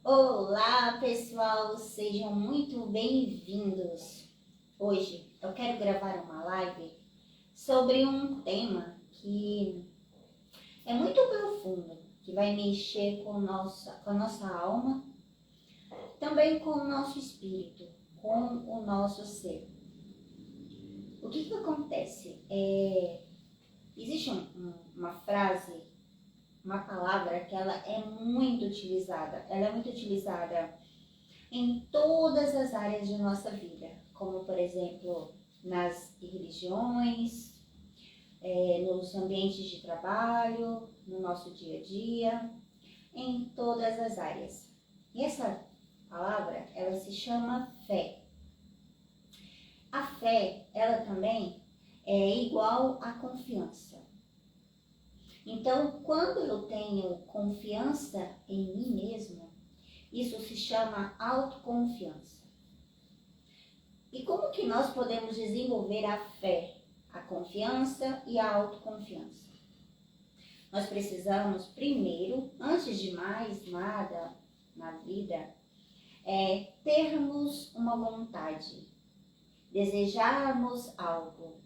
Olá, pessoal, sejam muito bem-vindos. Hoje eu quero gravar uma live sobre um tema que é muito profundo, que vai mexer com a nossa alma, também com o nosso espírito, com o nosso ser. O que acontece? Existe uma frase, uma palavra que ela é muito utilizada. Ela é muito utilizada em todas as áreas de nossa vida, como por exemplo nas religiões, nos ambientes de trabalho, no nosso dia a dia, em todas as áreas. E essa palavra, ela se chama fé. A fé, ela também é igual à confiança. Então, quando eu tenho confiança em mim mesmo, isso se chama autoconfiança. E como que nós podemos desenvolver a fé, a confiança e a autoconfiança? Nós precisamos primeiro, antes de mais nada na vida, termos uma vontade, desejarmos algo.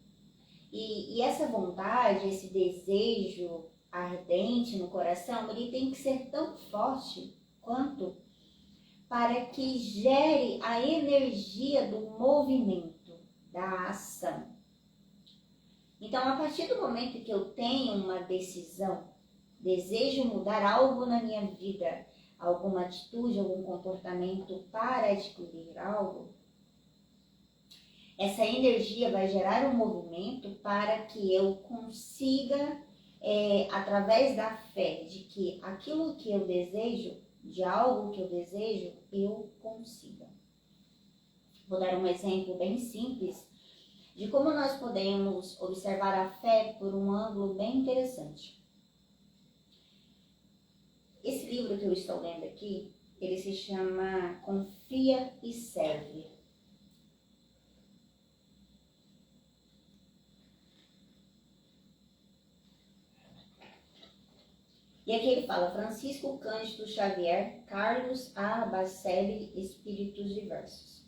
E essa vontade, esse desejo ardente no coração, ele tem que ser tão forte quanto para que gere a energia do movimento, da ação. Então, a partir do momento que eu tenho uma decisão, desejo mudar algo na minha vida, alguma atitude, algum comportamento para adquirir algo, essa energia vai gerar um movimento para que eu consiga, através da fé, de que aquilo que eu desejo, de algo que eu desejo, eu consiga. Vou dar um exemplo bem simples de como nós podemos observar a fé por um ângulo bem interessante. Esse livro que eu estou lendo aqui, ele se chama Confia e Serve. E aqui ele fala Francisco Cândido Xavier, Carlos A. Bacelli, Espíritos Diversos.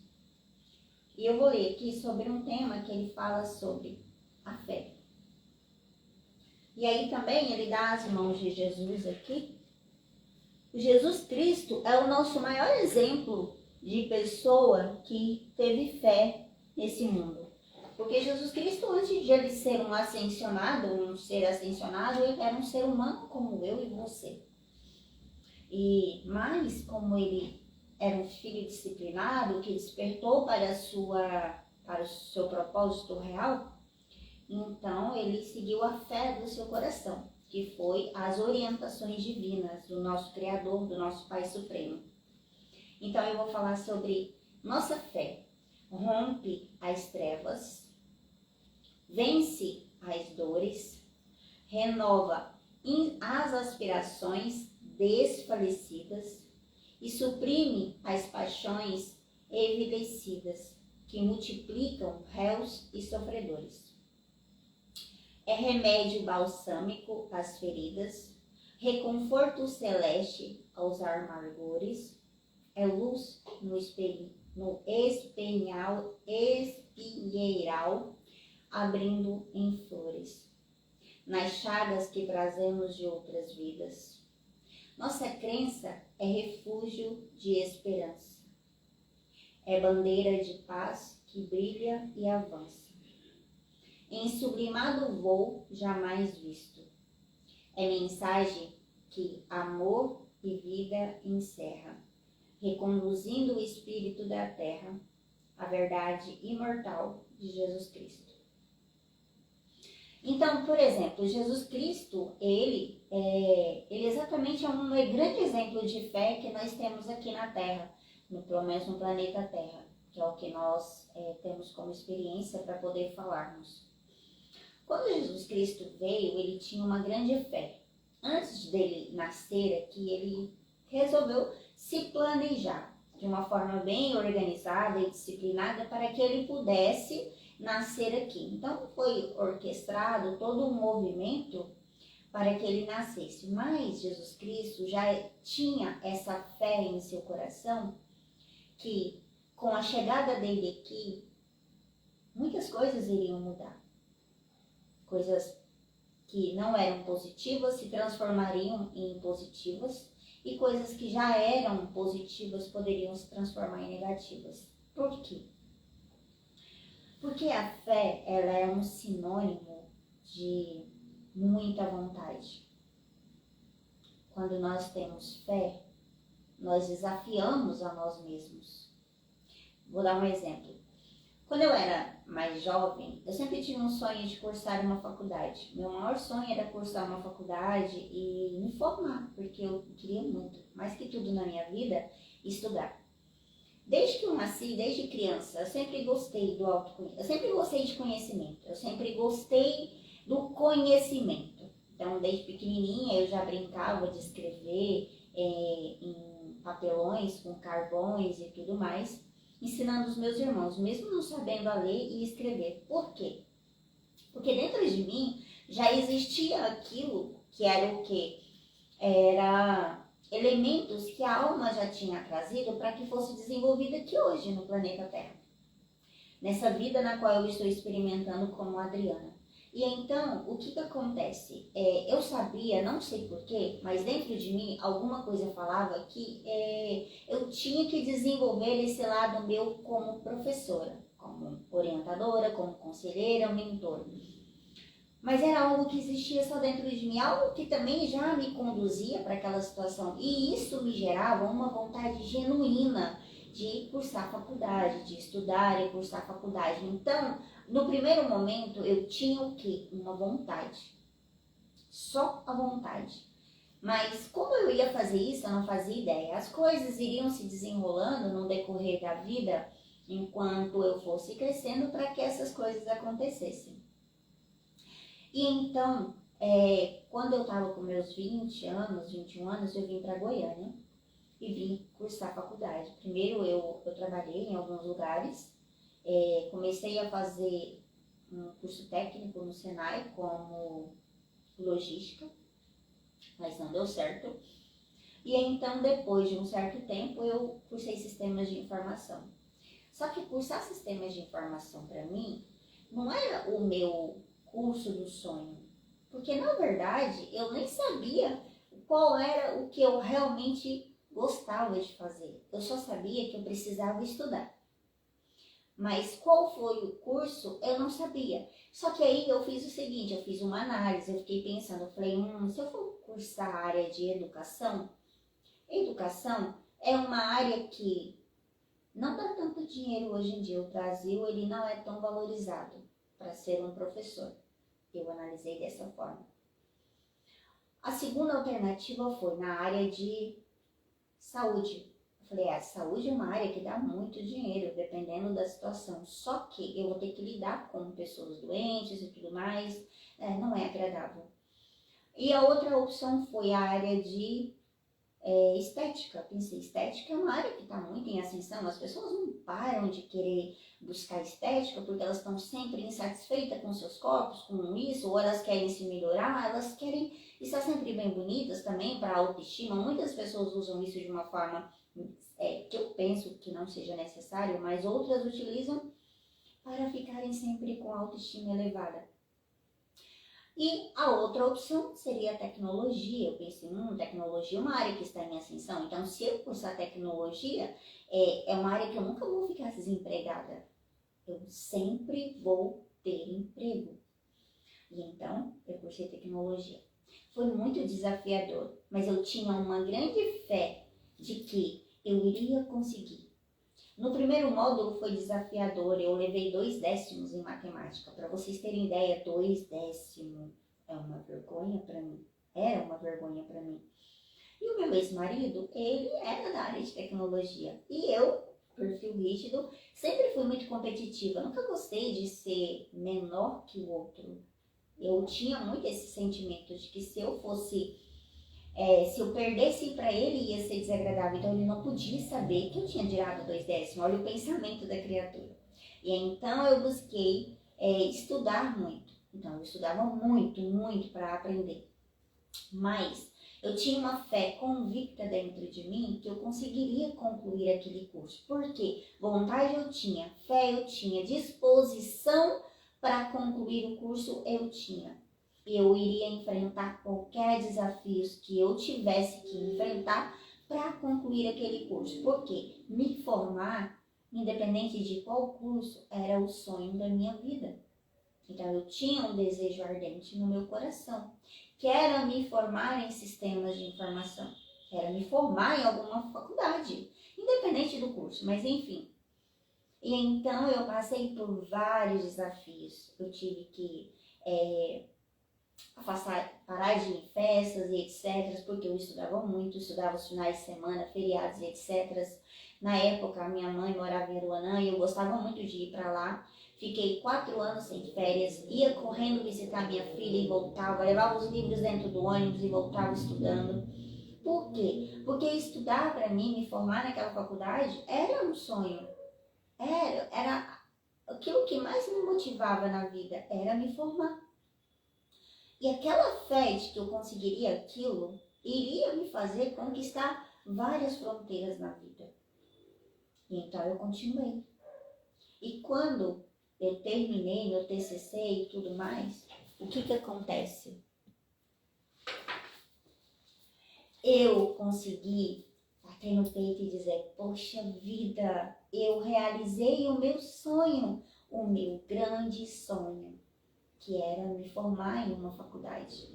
E eu vou ler aqui sobre um tema que ele fala sobre a fé. E aí também ele dá as mãos de Jesus aqui. Jesus Cristo é o nosso maior exemplo de pessoa que teve fé nesse mundo. Porque Jesus Cristo, antes de ele ser um ser ascensionado, ele era um ser humano como eu e você. Mas como ele era um filho disciplinado, que despertou para o seu propósito real, então ele seguiu a fé do seu coração, que foi as orientações divinas do nosso Criador, do nosso Pai Supremo. Então eu vou falar sobre nossa fé. Rompe as trevas, vence as dores, renova as aspirações desfalecidas e suprime as paixões evidencidas que multiplicam réus e sofredores. É remédio balsâmico às feridas, reconforto celeste aos amargores, é luz no espinheiral, abrindo em flores, nas chagas que trazemos de outras vidas. Nossa crença é refúgio de esperança, é bandeira de paz que brilha e avança, em sublimado voo jamais visto, é mensagem que amor e vida encerra, reconduzindo o espírito da terra, a verdade imortal de Jesus Cristo. Então, por exemplo, Jesus Cristo, ele exatamente é um grande exemplo de fé que nós temos aqui na Terra, pelo menos no planeta Terra, que é o que nós temos como experiência para poder falarmos. Quando Jesus Cristo veio, ele tinha uma grande fé. Antes dele nascer aqui, ele resolveu se planejar de uma forma bem organizada e disciplinada para que ele pudesse nascer aqui. Então foi orquestrado todo um movimento para que ele nascesse. Mas Jesus Cristo já tinha essa fé em seu coração que com a chegada dele aqui, muitas coisas iriam mudar. Coisas que não eram positivas se transformariam em positivas e coisas que já eram positivas poderiam se transformar em negativas. Por quê? Porque a fé, ela é um sinônimo de muita vontade. Quando nós temos fé, nós desafiamos a nós mesmos. Vou dar um exemplo. Quando eu era mais jovem, eu sempre tive um sonho de cursar uma faculdade. Meu maior sonho era cursar uma faculdade e me formar, porque eu queria muito, mais que tudo na minha vida, estudar. Desde que eu nasci, desde criança, eu sempre gostei do autoconhecimento, eu sempre gostei de conhecimento, eu sempre gostei do conhecimento. Então, desde pequenininha, eu já brincava de escrever em papelões, com carvões e tudo mais, ensinando os meus irmãos, mesmo não sabendo a ler e escrever. Por quê? Porque dentro de mim já existia aquilo que era o quê? Era elementos que a alma já tinha trazido para que fosse desenvolvida aqui hoje no planeta Terra. Nessa vida na qual eu estou experimentando como Adriana. E então, o que acontece? Eu sabia, não sei porquê, mas dentro de mim alguma coisa falava que eu tinha que desenvolver esse lado meu como professora, como orientadora, como conselheira, mentora. Mas era algo que existia só dentro de mim, algo que também já me conduzia para aquela situação. E isso me gerava uma vontade genuína de cursar faculdade, de estudar e cursar faculdade. Então, no primeiro momento, eu tinha o quê? Uma vontade. Só a vontade. Mas como eu ia fazer isso, eu não fazia ideia. As coisas iriam se desenrolando no decorrer da vida, enquanto eu fosse crescendo, para que essas coisas acontecessem. E então, quando eu estava com meus 20 anos, 21 anos, eu vim para Goiânia e vim cursar faculdade. Primeiro eu trabalhei em alguns lugares, comecei a fazer um curso técnico no Senai como logística, mas não deu certo. E então, depois de um certo tempo, eu cursei sistemas de informação. Só que cursar sistemas de informação para mim não era o meu curso do sonho, porque na verdade eu nem sabia qual era o que eu realmente gostava de fazer. Eu só sabia que eu precisava estudar. Mas qual foi o curso, eu não sabia. Só que aí eu fiz o seguinte, eu fiz uma análise, eu fiquei pensando, eu falei, se eu for cursar a área de educação é uma área que não dá tanto dinheiro hoje em dia. O Brasil, ele não é tão valorizado para ser um professor. Eu analisei dessa forma. A segunda alternativa foi na área de saúde. Eu falei, a saúde é uma área que dá muito dinheiro, dependendo da situação. Só que eu vou ter que lidar com pessoas doentes e tudo mais, não é agradável. E a outra opção foi a área de estética. Pensei, estética é uma área que está muito em ascensão. As pessoas não param de querer buscar estética porque elas estão sempre insatisfeitas com seus corpos, com isso, ou elas querem se melhorar, elas querem estar sempre bem bonitas também para autoestima. Muitas pessoas usam isso de uma forma que eu penso que não seja necessário, mas outras utilizam para ficarem sempre com a autoestima elevada. E a outra opção seria a tecnologia. Eu pensei, tecnologia é uma área que está em ascensão, então se eu cursar tecnologia, é uma área que eu nunca vou ficar desempregada. Eu sempre vou ter emprego. E então, eu cursei tecnologia. Foi muito desafiador, mas eu tinha uma grande fé de que eu iria conseguir. No primeiro módulo foi desafiador, eu levei 2 décimos em matemática. Para vocês terem ideia, 2 décimos é uma vergonha para mim. Era uma vergonha para mim. E o meu ex-marido, ele era da área de tecnologia. E eu, perfil rígido, sempre fui muito competitiva. Eu nunca gostei de ser menor que o outro. Eu tinha muito esse sentimento de que se eu perdesse para ele, ia ser desagradável. Então, ele não podia saber que eu tinha tirado 2 décimos. Olha o pensamento da criatura. E então, eu busquei estudar muito. Então, eu estudava muito, muito para aprender. Mas eu tinha uma fé convicta dentro de mim que eu conseguiria concluir aquele curso. Por quê? Vontade eu tinha, fé eu tinha, disposição para concluir o curso eu tinha. Eu iria enfrentar qualquer desafio que eu tivesse que enfrentar para concluir aquele curso. Por quê? Me formar, independente de qual curso, era o sonho da minha vida. Então eu tinha um desejo ardente no meu coração, que era me formar em sistemas de informação, que era me formar em alguma faculdade, independente do curso, mas enfim. E então eu passei por vários desafios. Eu tive que parar de ir em festas e etc, porque eu estudava muito, estudava os finais de semana, feriados e etc. Na época, a minha mãe morava em Aruanã e eu gostava muito de ir para lá. Fiquei 4 anos sem férias, ia correndo visitar minha filha e voltava, levava os livros dentro do ônibus e voltava estudando. Por quê? Porque estudar para mim, me formar naquela faculdade, era um sonho. Era aquilo que mais me motivava na vida, era me formar. E aquela fé de que eu conseguiria aquilo, iria me fazer conquistar várias fronteiras na vida. E então eu continuei. E quando eu terminei meu TCC e tudo mais, o que acontece? Eu consegui bater no peito e dizer, poxa vida, eu realizei o meu sonho, o meu grande sonho, que era me formar em uma faculdade.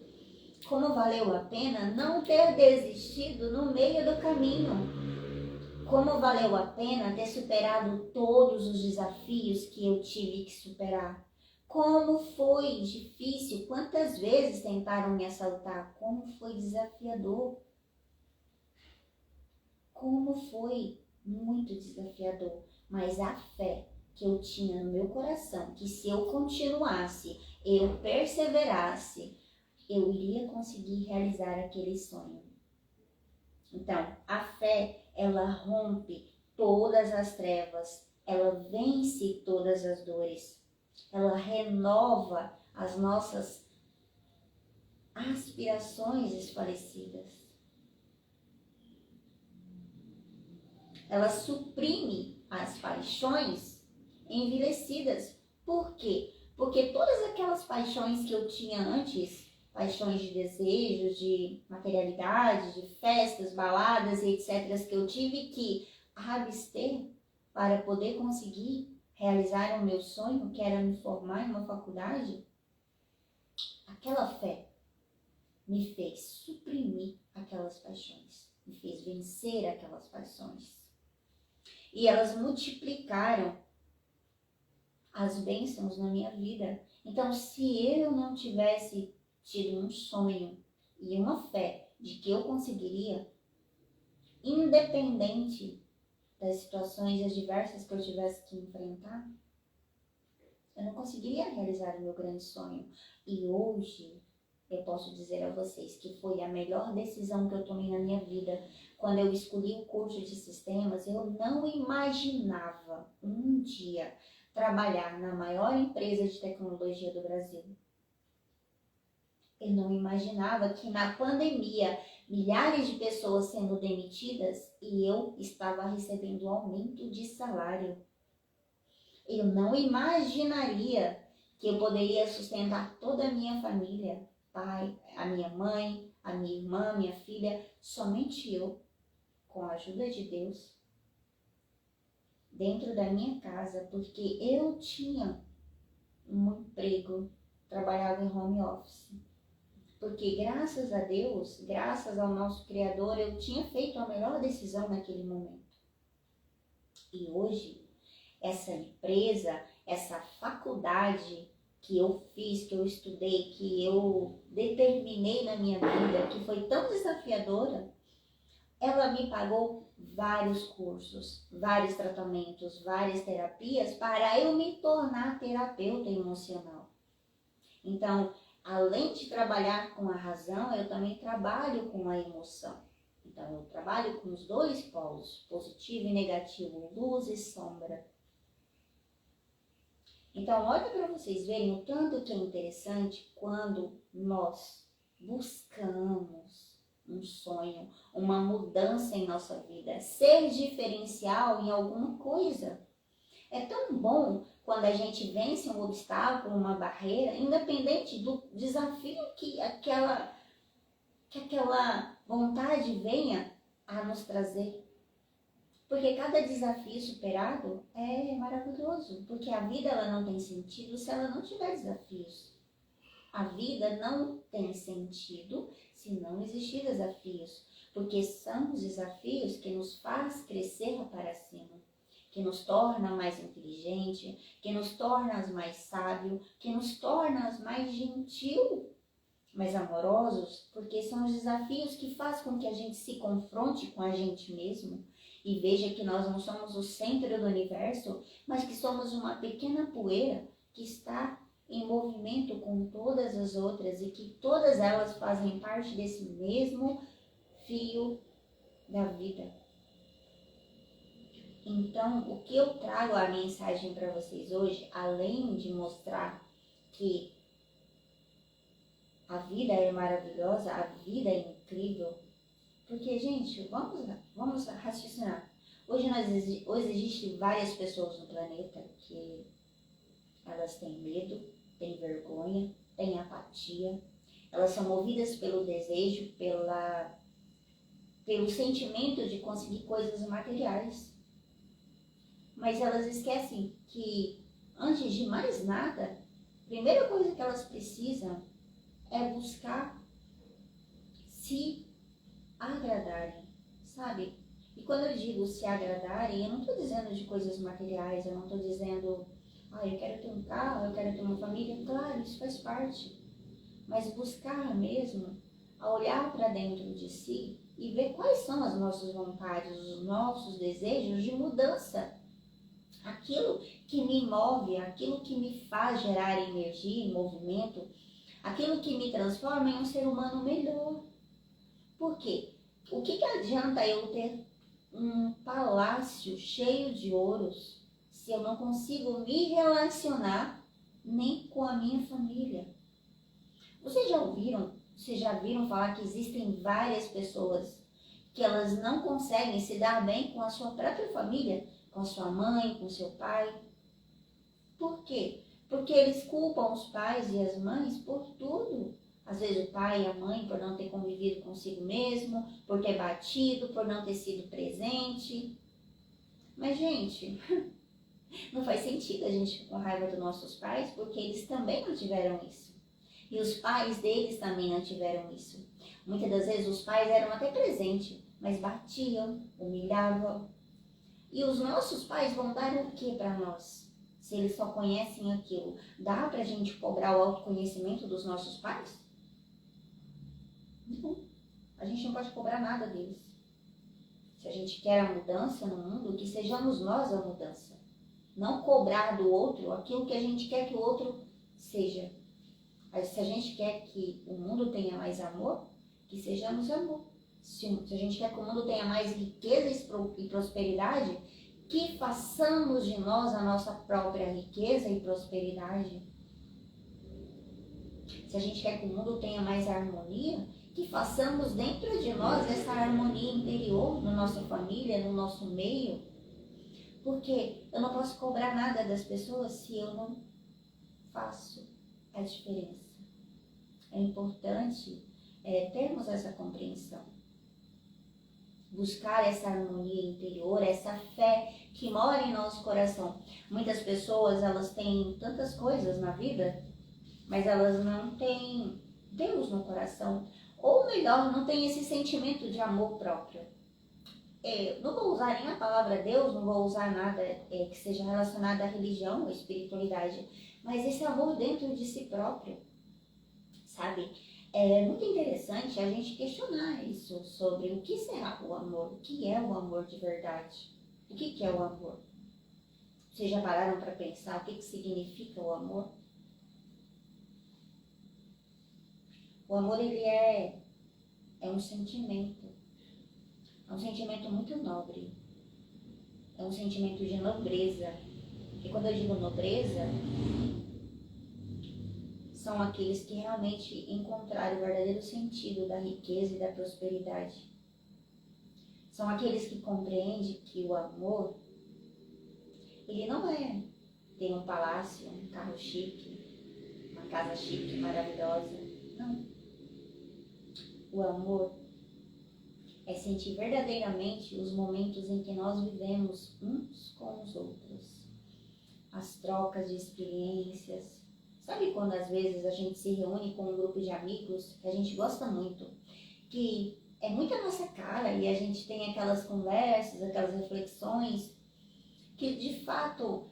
Como valeu a pena não ter desistido no meio do caminho. Como valeu a pena ter superado todos os desafios que eu tive que superar. Como foi difícil, quantas vezes tentaram me assaltar, como foi desafiador. Como foi muito desafiador, mas a fé que eu tinha no meu coração, que se eu continuasse, eu perseverasse, eu iria conseguir realizar aquele sonho. Então, a fé, ela rompe todas as trevas, ela vence todas as dores, ela renova as nossas aspirações desfalecidas. Ela suprime as paixões envelhecidas. Por quê? Porque todas aquelas paixões que eu tinha antes, paixões de desejos, de materialidade, de festas, baladas e etc., que eu tive que abster para poder conseguir realizar o meu sonho, que era me formar em uma faculdade, aquela fé me fez suprimir aquelas paixões, me fez vencer aquelas paixões. E elas multiplicaram as bênçãos na minha vida. Então, se eu não tivesse tido um sonho e uma fé de que eu conseguiria, independente das situações adversas que eu tivesse que enfrentar, eu não conseguiria realizar o meu grande sonho. E hoje, eu posso dizer a vocês que foi a melhor decisão que eu tomei na minha vida. Quando eu escolhi o curso de sistemas, eu não imaginava um dia trabalhar na maior empresa de tecnologia do Brasil. Eu não imaginava que na pandemia, milhares de pessoas sendo demitidas e eu estava recebendo aumento de salário. Eu não imaginaria que eu poderia sustentar toda a minha família, pai, a minha mãe, a minha irmã, minha filha, somente eu, com a ajuda de Deus, dentro da minha casa, porque eu tinha um emprego, trabalhava em home office. Porque graças a Deus, graças ao nosso Criador, eu tinha feito a melhor decisão naquele momento. E hoje, essa empresa, essa faculdade que eu fiz, que eu estudei, que eu determinei na minha vida, que foi tão desafiadora, ela me pagou vários cursos, vários tratamentos, várias terapias para eu me tornar terapeuta emocional. Então, além de trabalhar com a razão, eu também trabalho com a emoção. Então, eu trabalho com os dois polos, positivo e negativo, luz e sombra. Então, olha para vocês verem o tanto que é interessante quando nós buscamos um sonho, uma mudança em nossa vida, ser diferencial em alguma coisa. É tão bom quando a gente vence um obstáculo, uma barreira, independente do desafio que aquela vontade venha a nos trazer. Porque cada desafio superado é maravilhoso, porque a vida ela não tem sentido se ela não tiver desafios. A vida não tem sentido se não existir desafios, porque são os desafios que nos faz crescer para cima, que nos torna mais inteligente, que nos torna mais sábio, que nos torna mais gentil, mais amorosos, porque são os desafios que fazem com que a gente se confronte com a gente mesmo e veja que nós não somos o centro do universo, mas que somos uma pequena poeira que está em movimento com todas as outras e que todas elas fazem parte desse mesmo fio da vida. Então, o que eu trago a mensagem para vocês hoje, além de mostrar que a vida é maravilhosa, a vida é incrível, porque, gente, vamos raciocinar. Hoje existem várias pessoas no planeta que elas têm medo, têm vergonha, têm apatia, elas são movidas pelo desejo, pelo sentimento de conseguir coisas materiais. Mas elas esquecem que, antes de mais nada, a primeira coisa que elas precisam é buscar se agradarem, sabe? E quando eu digo se agradarem, eu não estou dizendo de coisas materiais, eu não estou dizendo, eu quero ter um carro, eu quero ter uma família. Claro, isso faz parte. Mas buscar mesmo, a olhar para dentro de si e ver quais são as nossas vontades, os nossos desejos de mudança. Aquilo que me move, aquilo que me faz gerar energia e movimento, aquilo que me transforma em um ser humano melhor. Por quê? O que adianta eu ter um palácio cheio de ouros se eu não consigo me relacionar nem com a minha família? Vocês já viram falar que existem várias pessoas que elas não conseguem se dar bem com a sua própria família, com a sua mãe, com seu pai? Por quê? Porque eles culpam os pais e as mães por tudo. Às vezes o pai e a mãe por não ter convivido consigo mesmo, por ter batido, por não ter sido presente. Mas, gente, não faz sentido a gente ficar com raiva dos nossos pais, porque eles também não tiveram isso. E os pais deles também não tiveram isso. Muitas das vezes os pais eram até presentes, mas batiam, humilhavam. E os nossos pais vão dar o que para nós? Se eles só conhecem aquilo, dá pra gente cobrar o autoconhecimento dos nossos pais? Não. A gente não pode cobrar nada deles. Se a gente quer a mudança no mundo, que sejamos nós a mudança. Não cobrar do outro aquilo que a gente quer que o outro seja. Mas se a gente quer que o mundo tenha mais amor, que sejamos amor. Se a gente quer que o mundo tenha mais riqueza e prosperidade, que façamos de nós a nossa própria riqueza e prosperidade. Se a gente quer que o mundo tenha mais harmonia, que façamos dentro de nós essa harmonia interior, na nossa família, no nosso meio. Porque eu não posso cobrar nada das pessoas se eu não faço a diferença. É importante termos essa compreensão. Buscar essa harmonia interior, essa fé que mora em nosso coração. Muitas pessoas, elas têm tantas coisas na vida, mas elas não têm Deus no coração. Ou melhor, não têm esse sentimento de amor próprio. Não vou usar nem a palavra Deus, não vou usar nada que seja relacionado à religião ou espiritualidade, mas esse amor dentro de si próprio, sabe? É muito interessante a gente questionar isso sobre o que será o amor, o que é o amor de verdade, o que é o amor. Vocês já pararam para pensar o que significa o amor? O amor, ele é um sentimento. É um sentimento muito nobre. É um sentimento de nobreza. E quando eu digo nobreza, são aqueles que realmente encontraram o verdadeiro sentido da riqueza e da prosperidade. São aqueles que compreendem que o amor, ele não é ter um palácio, um carro chique, uma casa chique, maravilhosa. Não. O amor é sentir verdadeiramente os momentos em que nós vivemos uns com os outros. As trocas de experiências. Sabe quando às vezes a gente se reúne com um grupo de amigos que a gente gosta muito, que é muito a nossa cara e a gente tem aquelas conversas, aquelas reflexões que de fato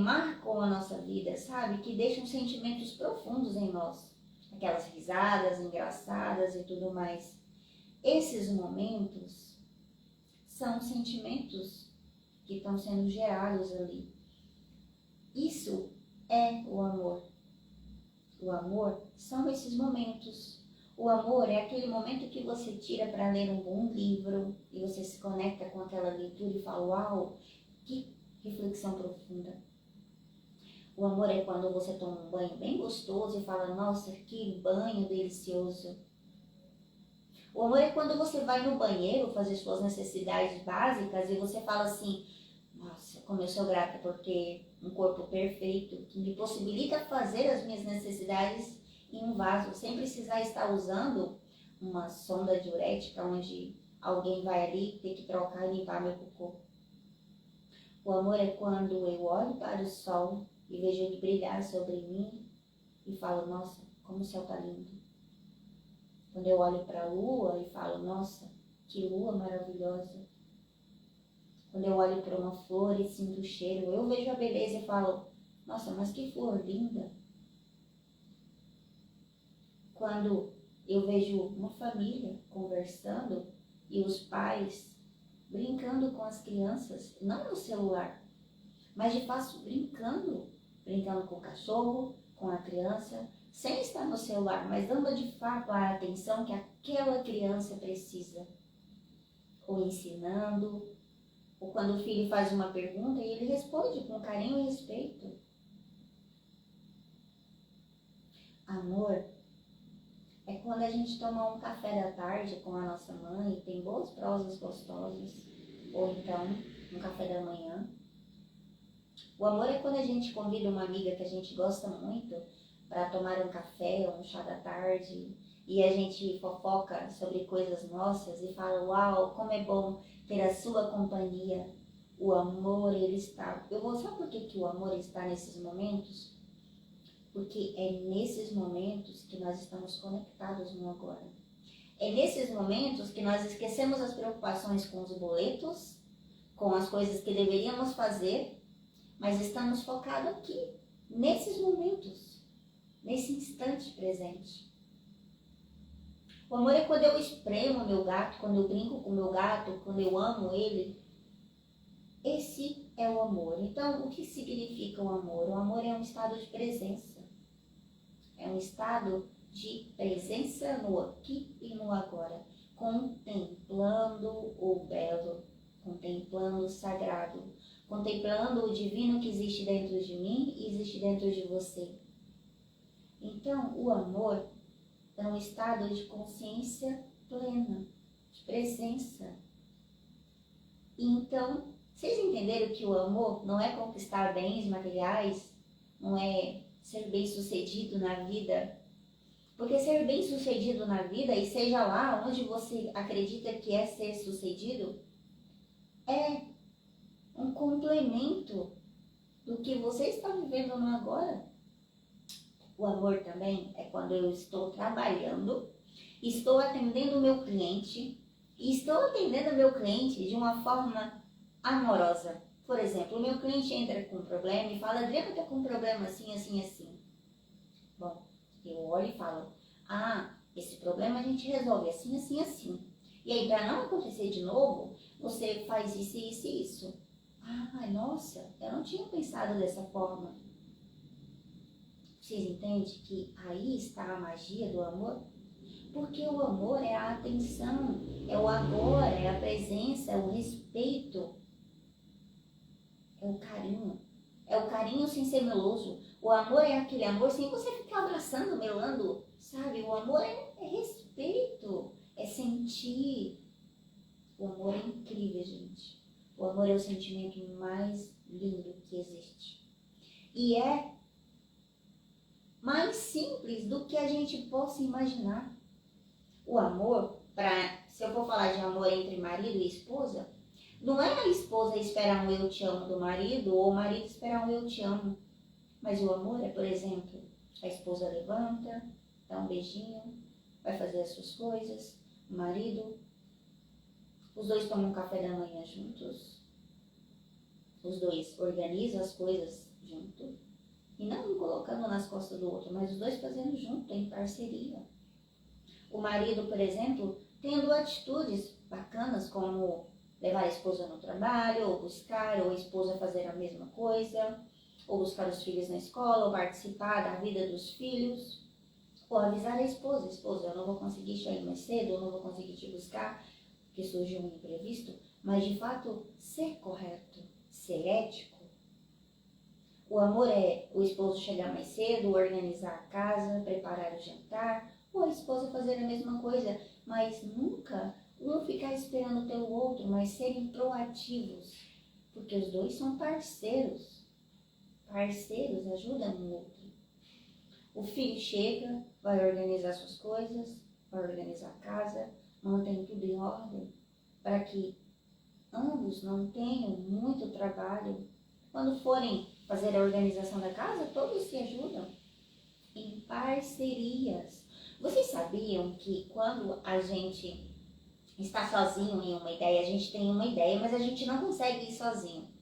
marcam a nossa vida, sabe? Que deixam sentimentos profundos em nós. Aquelas risadas engraçadas e tudo mais. Esses momentos são sentimentos que estão sendo gerados ali. Isso é o amor. O amor são esses momentos. O amor é aquele momento que você tira para ler um bom livro e você se conecta com aquela leitura e fala, uau, que reflexão profunda. O amor é quando você toma um banho bem gostoso e fala, nossa, que banho delicioso. O amor é quando você vai no banheiro fazer suas necessidades básicas e você fala assim, nossa, como eu sou grata por ter um corpo perfeito que me possibilita fazer as minhas necessidades em um vaso, sem precisar estar usando uma sonda diurética onde alguém vai ali ter que trocar e limpar meu cocô. O amor é quando eu olho para o sol e vejo ele brilhar sobre mim e falo, nossa, como o céu está lindo. Quando eu olho para a lua e falo, nossa, que lua maravilhosa. Quando eu olho para uma flor e sinto o cheiro, eu vejo a beleza e falo, nossa, mas que flor linda. Quando eu vejo uma família conversando e os pais brincando com as crianças, não no celular, mas de fato brincando com o cachorro, com a criança, sem estar no celular, mas dando de fato a atenção que aquela criança precisa. Ou ensinando, ou quando o filho faz uma pergunta e ele responde com carinho e respeito. Amor é quando a gente toma um café da tarde com a nossa mãe e tem boas prosas gostosas, ou então um café da manhã. O amor é quando a gente convida uma amiga que a gente gosta muito para tomar um café ou um chá da tarde e a gente fofoca sobre coisas nossas e fala, uau, como é bom ter a sua companhia. O amor, ele está... Sabe por que o amor está nesses momentos? Porque é nesses momentos que nós estamos conectados no agora. É nesses momentos que nós esquecemos as preocupações com os boletos, com as coisas que deveríamos fazer, mas estamos focados aqui, nesses momentos, nesse instante presente. O amor é quando eu espremo o meu gato, quando eu brinco com o meu gato, quando eu amo ele. Esse é o amor. Então, o que significa o amor? O amor é um estado de presença. É um estado de presença no aqui e no agora, contemplando o belo, contemplando o sagrado, contemplando o divino que existe dentro de mim e existe dentro de você. Então, o amor é um estado de consciência plena, de presença. Então, vocês entenderam que o amor não é conquistar bens materiais, não é ser bem-sucedido na vida? Porque ser bem-sucedido na vida, e seja lá onde você acredita que é ser sucedido, é um complemento do que você está vivendo no agora. O amor também é quando eu estou trabalhando, estou atendendo o meu cliente, e estou atendendo o meu cliente de uma forma amorosa. Por exemplo, o meu cliente entra com um problema e fala, Adriana, está com um problema assim, assim, assim. Bom, eu olho e falo, esse problema a gente resolve assim, assim, assim. E aí, para não acontecer de novo, você faz isso, isso e isso. Nossa, eu não tinha pensado dessa forma. Vocês entendem que aí está a magia do amor? Porque o amor é a atenção, é o agora, é a presença, é o respeito, é o carinho. É o carinho sem ser meloso. O amor é aquele amor sem você ficar abraçando, melando, sabe? O amor é respeito, é sentir. O amor é incrível, gente. O amor é o sentimento mais lindo que existe. E é mais simples do que a gente possa imaginar. O amor, se eu for falar de amor entre marido e esposa, não é a esposa esperar um eu te amo do marido ou o marido esperar um eu te amo. Mas o amor é, por exemplo, a esposa levanta, dá um beijinho, vai fazer as suas coisas, o marido, os dois tomam café da manhã juntos, os dois organizam as coisas junto, e não um colocando nas costas do outro, mas os dois fazendo junto, em parceria. O marido, por exemplo, tendo atitudes bacanas como levar a esposa no trabalho, ou buscar, ou a esposa fazer a mesma coisa, ou buscar os filhos na escola, ou participar da vida dos filhos, ou avisar a esposa, eu não vou conseguir sair mais cedo, eu não vou conseguir te buscar, porque surgiu um imprevisto, mas de fato ser correto, ser ético. O amor é o esposo chegar mais cedo, organizar a casa, preparar o jantar, ou a esposa fazer a mesma coisa, mas nunca um ficar esperando pelo outro, mas serem proativos, porque os dois são parceiros. Parceiros ajudam um outro. O filho chega, vai organizar suas coisas, vai organizar a casa, mantém tudo em ordem, para que ambos não tenham muito trabalho. Quando forem fazer a organização da casa, todos se ajudam em parcerias. Vocês sabiam que quando a gente está sozinho em uma ideia, a gente tem uma ideia, mas a gente não consegue ir sozinho.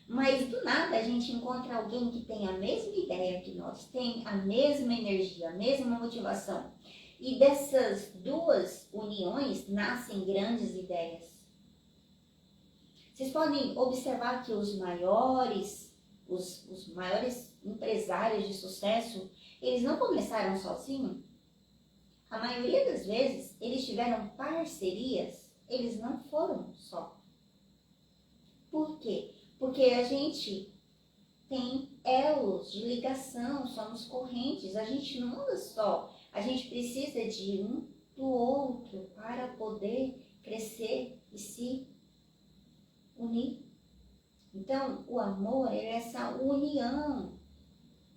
Mas do nada a gente encontra alguém que tem a mesma ideia que nós, tem a mesma energia, a mesma motivação. E dessas duas uniões nascem grandes ideias. Vocês podem observar que os maiores empresários de sucesso, eles não começaram sozinhos. A maioria das vezes, eles tiveram parcerias, eles não foram só. Por quê? Porque a gente tem elos de ligação, somos correntes, a gente não anda só. A gente precisa de um do outro para poder crescer e se unir. Então, o amor é essa união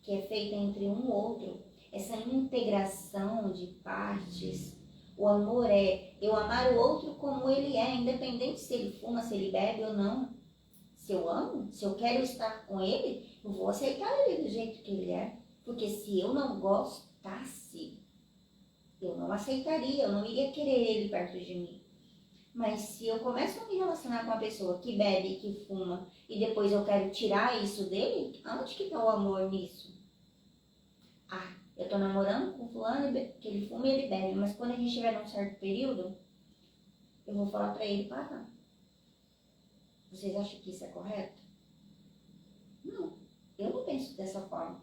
que é feita entre um e outro, essa integração de partes. O amor é eu amar o outro como ele é, independente se ele fuma, se ele bebe ou não. Se eu amo, se eu quero estar com ele, eu vou aceitar ele do jeito que ele é. Porque se eu não gostasse, eu não aceitaria, eu não iria querer ele perto de mim. Mas se eu começo a me relacionar com uma pessoa que bebe, que fuma, e depois eu quero tirar isso dele, aonde que está o amor nisso? Ah, eu tô namorando com fulano que ele fuma e ele bebe, mas quando a gente estiver num certo período, eu vou falar pra ele parar. Vocês acham que isso é correto? Não, eu não penso dessa forma.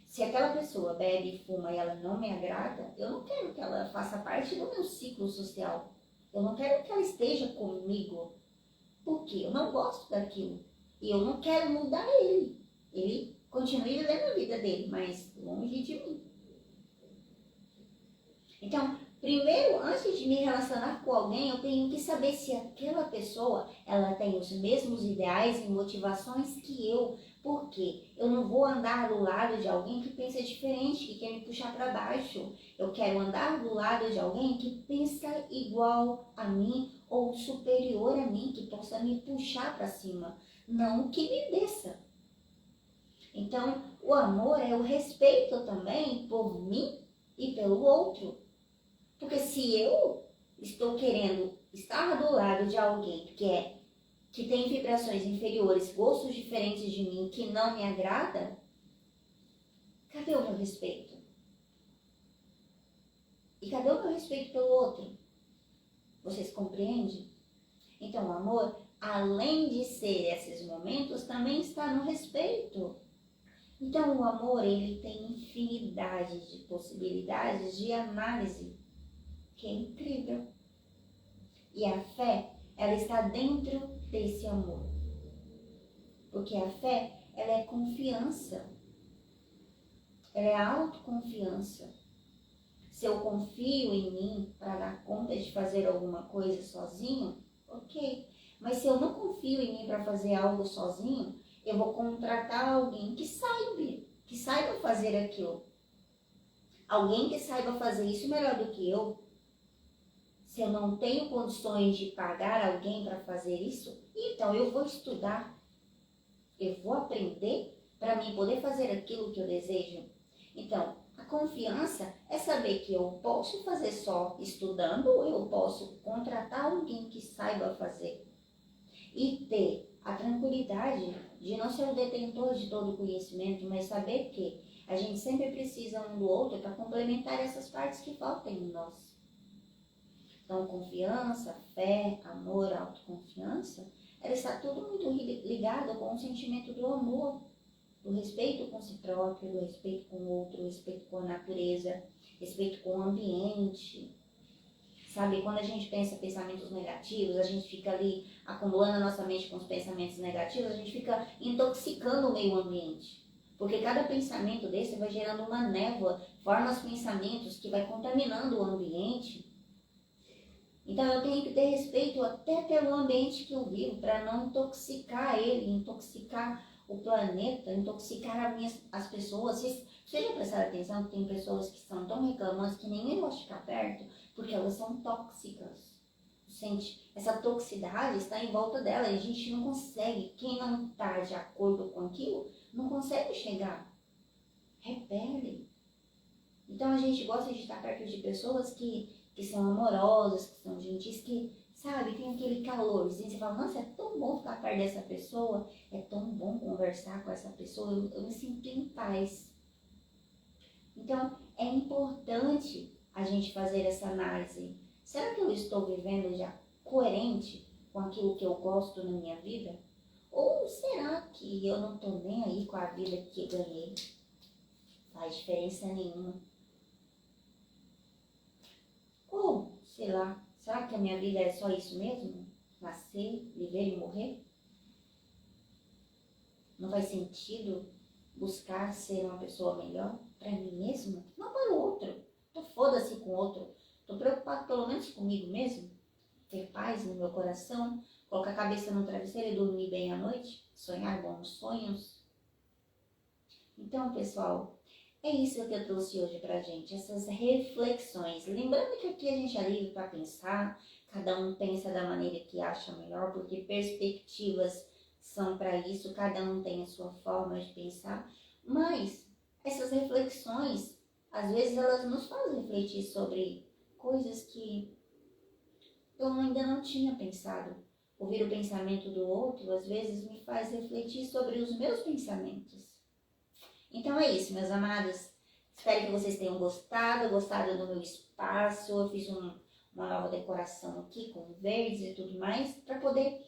Se aquela pessoa bebe e fuma e ela não me agrada, eu não quero que ela faça parte do meu ciclo social. Eu não quero que ela esteja comigo, porque eu não gosto daquilo. E eu não quero mudar ele. Ele continue vivendo a vida dele, mas longe de mim. Então, primeiro, antes de me relacionar com alguém, eu tenho que saber se aquela pessoa ela tem os mesmos ideais e motivações que eu. Por quê? Eu não vou andar do lado de alguém que pensa diferente, que quer me puxar para baixo. Eu quero andar do lado de alguém que pensa igual a mim ou superior a mim, que possa me puxar para cima, não que me desça. Então, o amor é o respeito também por mim e pelo outro. Porque se eu estou querendo estar do lado de alguém que tem vibrações inferiores, gostos diferentes de mim, que não me agrada, cadê o meu respeito? E cadê o meu respeito pelo outro? Vocês compreendem? Então, o amor, além de ser esses momentos, também está no respeito. Então, o amor, ele tem infinidade de possibilidades de análise, que é incrível. E a fé, ela está dentro desse amor. Porque a fé, ela é confiança. ela é a autoconfiança. Se eu confio em mim para dar conta de fazer alguma coisa sozinho, ok. Mas se eu não confio em mim para fazer algo sozinho, eu vou contratar alguém que saiba fazer aquilo. Alguém que saiba fazer isso melhor do que eu. Se eu não tenho condições de pagar alguém para fazer isso, então eu vou estudar. Eu vou aprender para mim poder fazer aquilo que eu desejo. Então, a confiança é saber que eu posso fazer só estudando, ou eu posso contratar alguém que saiba fazer. E ter a tranquilidade de não ser o detentor de todo o conhecimento, mas saber que a gente sempre precisa um do outro para complementar essas partes que faltam em nós. Então, confiança, fé, amor, autoconfiança, ela está tudo muito ligado com o sentimento do amor, do respeito com si próprio, do respeito com o outro, do respeito com a natureza, respeito com o ambiente. Sabe, quando a gente pensa pensamentos negativos, a gente fica ali acumulando a nossa mente com os pensamentos negativos, a gente fica intoxicando o meio ambiente. Porque cada pensamento desse vai gerando uma névoa, forma os pensamentos que vai contaminando o ambiente. Então eu tenho que ter respeito até pelo ambiente que eu vivo, para não intoxicar ele, intoxicar o planeta, intoxicar as pessoas. Vocês já prestaram atenção que tem pessoas que são tão reclamantes que nem eu gosto de ficar perto, porque elas são tóxicas. Sente, essa toxicidade está em volta dela e a gente não consegue, quem não está de acordo com aquilo, não consegue chegar. Repele. Então a gente gosta de estar perto de pessoas que são amorosas, que são gentis, que, sabe, tem aquele calorzinho. Você fala, nossa, é tão bom ficar perto dessa pessoa, é tão bom conversar com essa pessoa, eu me sinto em paz. Então, é importante a gente fazer essa análise. Será que eu estou vivendo já coerente com aquilo que eu gosto na minha vida? Ou será que eu não estou nem aí com a vida que eu ganhei? Não faz diferença nenhuma. Ou, sei lá, será que a minha vida é só isso mesmo? Nascer, viver e morrer? Não faz sentido buscar ser uma pessoa melhor para mim mesma? Não para o outro. Tô foda-se com o outro. Tô preocupado pelo menos comigo mesmo. Ter paz no meu coração, colocar a cabeça no travesseiro e dormir bem à noite, sonhar bons sonhos. Então, pessoal, é isso que eu trouxe hoje pra gente, essas reflexões. Lembrando que aqui a gente é livre para pensar, cada um pensa da maneira que acha melhor, porque perspectivas são para isso, cada um tem a sua forma de pensar. Mas essas reflexões, às vezes elas nos fazem refletir sobre coisas que eu ainda não tinha pensado. Ouvir o pensamento do outro, às vezes me faz refletir sobre os meus pensamentos. Então é isso, meus amados. Espero que vocês tenham gostado do meu espaço. Eu fiz uma nova decoração aqui com verdes e tudo mais, para poder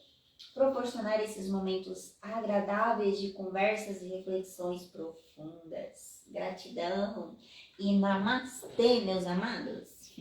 proporcionar esses momentos agradáveis de conversas e reflexões profundas. Gratidão e namastê, meus amados.